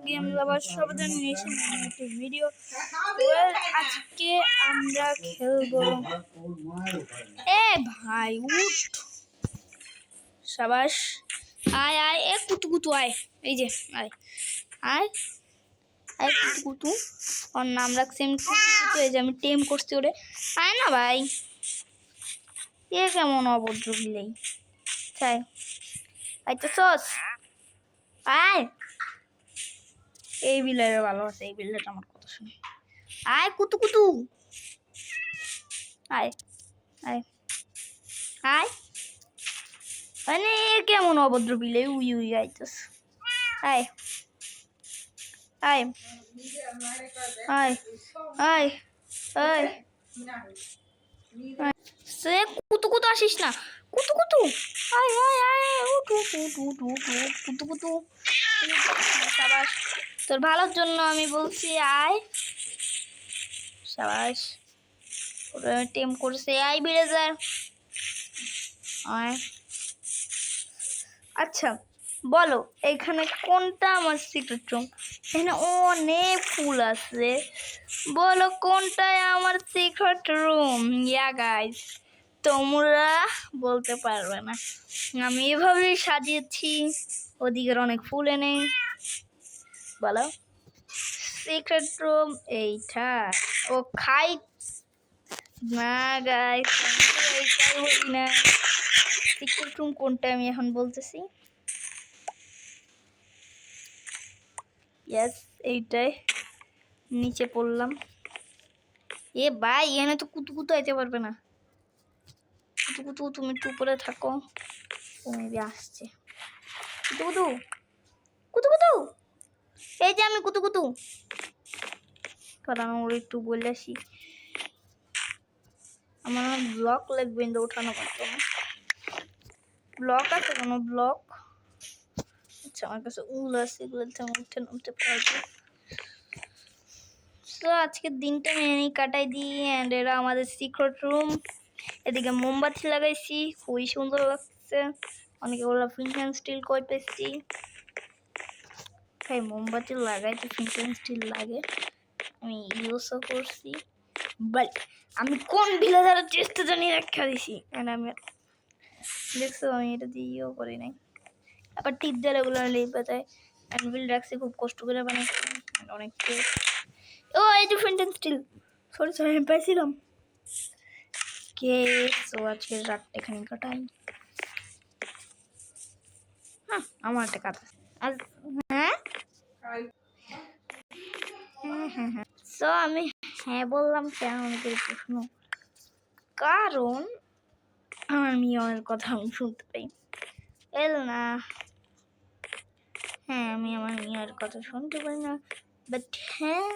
Game লাভার সবাই নিয়ে এসে একটি ভিডিও। আজকে আমরা খেলবো। এ ভাই উঠ, সাবাস, আয় আয়, এ কুতু কুতু আয়, এই যে আয় আয় আয় কুতু কুতু। ওর নাম রাখছি আমি কুতু কুতু, এই যে আমি টেম করছি ওরে। আয় না ভাই, এ কেমন অভদ্র বিলেই। চাই আইতেছস, আয়। এই বিলের ভালো আছে, এই বিলেটা আমার কথা শুনে। আয় কুতু কুতু, আয় আয় আয়। মানে কেমন অভদ্র বিলে, উই উই আইতেছ। আয় আয় আয় আয় আয়, সে কুতু কুতু আসিস না, কুতু কুতু আয় আয় আয়, উঠ উঠ উঠ উঠ উঠ উঠ, কুতু কুতু। সাবাস, তোর ভালোর জন্য আমি বলছি আয়। সাবাস, টেম করছে, আয় বিরেজার আয়। আচ্ছা বলো, এখানে কোনটা আমার সিক্রেট রুম? এখানে অনেক ফুল আছে, বলো কোনটায় আমার সিক্রেট রুম? ইয়া গাইস, তোমরা বলতে পারবে না, আমি এভাবেই সাজিয়েছি। ওদিকের অনেক ফুল এনে বলো সিক্রেট রুম এইটা। ও খাই না গাইস, এইটাই বলি না। সিক্রেট রুম কোনটা আমি এখন বলতেছি। ইয়েস, এইটাই। নিচে পড়লাম। এ ভাই, এখানে তো কুতু কুতু আইতে পারবে না। কুতু কুতু তুমি একটু উপরে থাকো, তুমি আসছে। কুতু কুতু কুতু কুতু, এই যে আমি কুতু কুতু। কারণ ওর একটু বলে আসি, আমার ব্লক লাগবে, কিন্তু ওঠানো পারতো না। ব্লক আছে কোনো ব্লক? আচ্ছা আমার কাছে উল আছে, এগুলোতে আমি উঠে নামতে পারবো। তো আজকের দিনটা আমি কাটাই দিই। অ্যান্ড এরা আমাদের সিক্রেট রুম। এদিকে মোমবাতি লাগাইছি, খুবই সুন্দর লাগছে। অনেকে বললো ফিনটেন স্টিল কই পেয়েছি। তাই মোমবাতি লাগাইতে ফিনটেন স্টিল লাগে, আমি ইউজও করছি। বাট আমি কোন ভিলেজারের চেষ্টা জানিয়ে রাখা দিছি, অ্যান্ড আমি দেখছো আমি এটা দিয়ে ইয়েও করি নাই। আবার টিপ দিয়ে এগুলো লেপে যায়। অ্যানভিল রাখছি খুব কষ্ট করে বানাইছি, অনেক। ও এই যে ফিনটেন স্টিল, সরি সরি আমি পাইছিলাম। কে সো আজকের রাতটা এখানে কাটাই। হ্যাঁ আমার একটা কথা আজ, হ্যাঁ হ্যাঁ হ্যাঁ হ্যাঁ। সো আমি হ্যাঁ বললাম কেন অনেকের প্রশ্ন, কারণ আমার মিয়নের কথা আমি শুনতে পাই। এল না, হ্যাঁ আমি আমার মিয়ার কথা শুনতে পাই না, বাট হ্যাঁ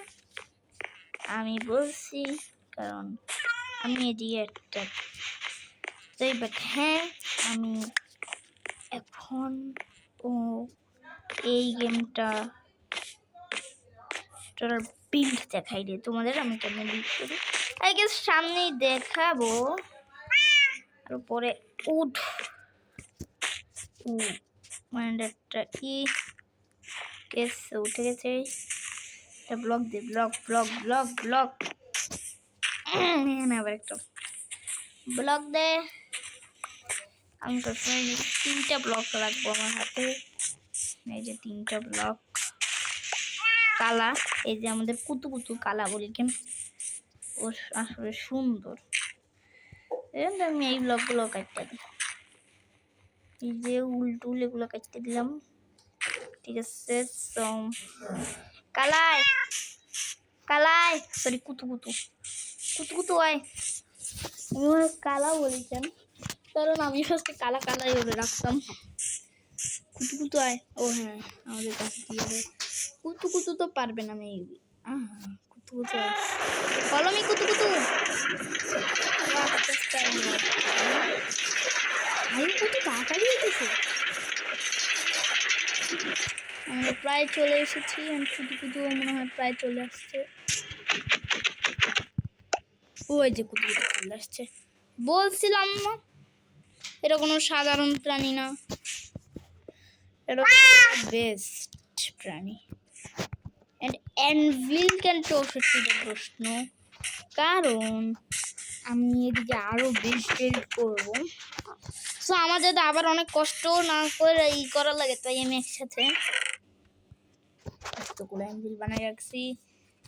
আমি বলছি কারণ আমি এদিকে একটা তাই। বাট হ্যাঁ আমি এখন ও এই গেমটা তোর বিল্ড দেখাই রে তোমাদের, আমি কেমন বিল্ড করি আই গেস সামনেই দেখাবো। আর পরে উঠ মানে একটা কি কেস উঠে গেছে, একটা ব্লক দে, ব্লক ব্লক ব্লক ব্লক, আবার একটা ব্লক দে। আমি সবসময় 3টা ব্লক রাখবো আমার হাতে, এই যে 3টা ব্লক কালা। এই যে আমাদের কুতু কুতু কালা বলি কেন, ও আসলে সুন্দর। আমি এই ব্লকগুলো কাটতে দিই, এই যে উল্টুল এগুলো কাটতে দিলাম, ঠিক আছে। কালাই কালাই, সরি কুতু কুতু কুতু কুতু আয়। আমি কালা বলি কেন, কারণ আমি ফার্স্টে কালা কালাই বলে রাখতাম। কুতু কুতু আয়। ও হ্যাঁ আমাদের কাছে দিয়ে দেয়। কুতু কুতু তো পারবে না, আমি কুতু কুতু আয়, কলমি কুতু কুতু। কত তাড়াতাড়ি হইতেছে, আমরা প্রায় চলে এসেছি। কুতু কুতু মনে হয় প্রায় চলে আসছে। ওই যে কুতু কুতু চলে আসছে, বলছিলাম না এটা কোনো সাধারণ প্রাণী না, এটা বেস্ট প্রাণী। অ্যানভিল কেন 64টা প্রশ্ন? কারণ আমি এদিকে আরো বেশ বিল্ড করবো। সো আমাদের তো আবার অনেক কষ্ট না করে করা লাগে, তাই আমি একসাথে এতগুলো অ্যানভিল বানাই রাখছি।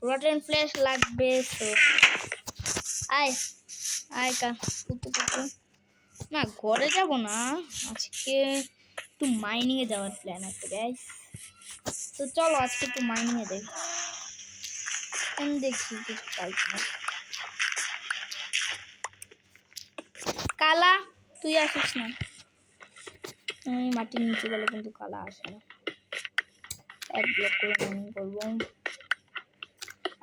রটেন ফ্ল্যাশ লাগবে। সো আয় আয় পুতু পুতু। না ঘরে যাব না, আজকে একটু মাইনিংয়ে যাওয়ার প্ল্যান আছে গাইস। তো চলো আজকে একটু মাইনিংয়ে যাই, আমি দেখি কিছু পাই কিনা। কালা তুই আসিস না, আমি মাটির নিচে গেলে কিন্তু কালা আসে না। এক ব্লক করে মাইনিং করবো,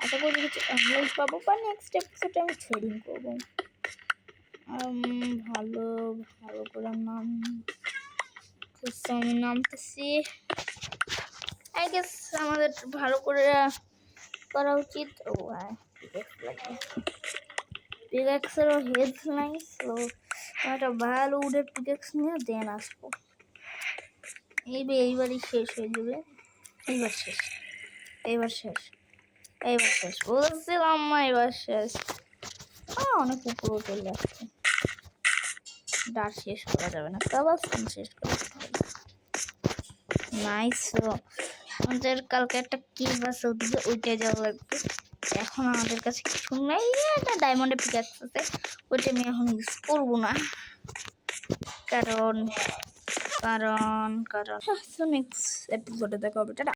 আশা করি কিছু এমব্লেম পাবো, বা নেক্সট এপিসোডে আমি ট্রেডিং করবো। ভালো ভালো করে নাম আমি নামতেছি। আই গেস আমাদের ভালো করে করা উচিত। ও হ্যাঁ, পিকেক্সেরও হেড নাই। সো একটা ভালো উডের পিকেক্স নিয়ে দেন আসবো। এইবারই শেষ হয়ে যাবে। এইবার শেষ, এইবার শেষ, এইবার শেষ বলছিলাম না, এবার শেষ। অনেক উপরে চলে আসছে, ডার শেষ করা যাবে না, কাবাস শেষ করা যাবে। নাইস। আমাদের কালকে একটা কেভ আছে, ওদিকে ওইটাই যাওয়া লাগবে। এখন আমাদের কাছে কিছু নেই, একটা ডায়মন্ডের পিকাক্স আছে, ওইটা আমি এখন ইউজ করবো না, কারণ কারণ কারণ নেক্সট এপিসোডে দেখা হবে। টাটা।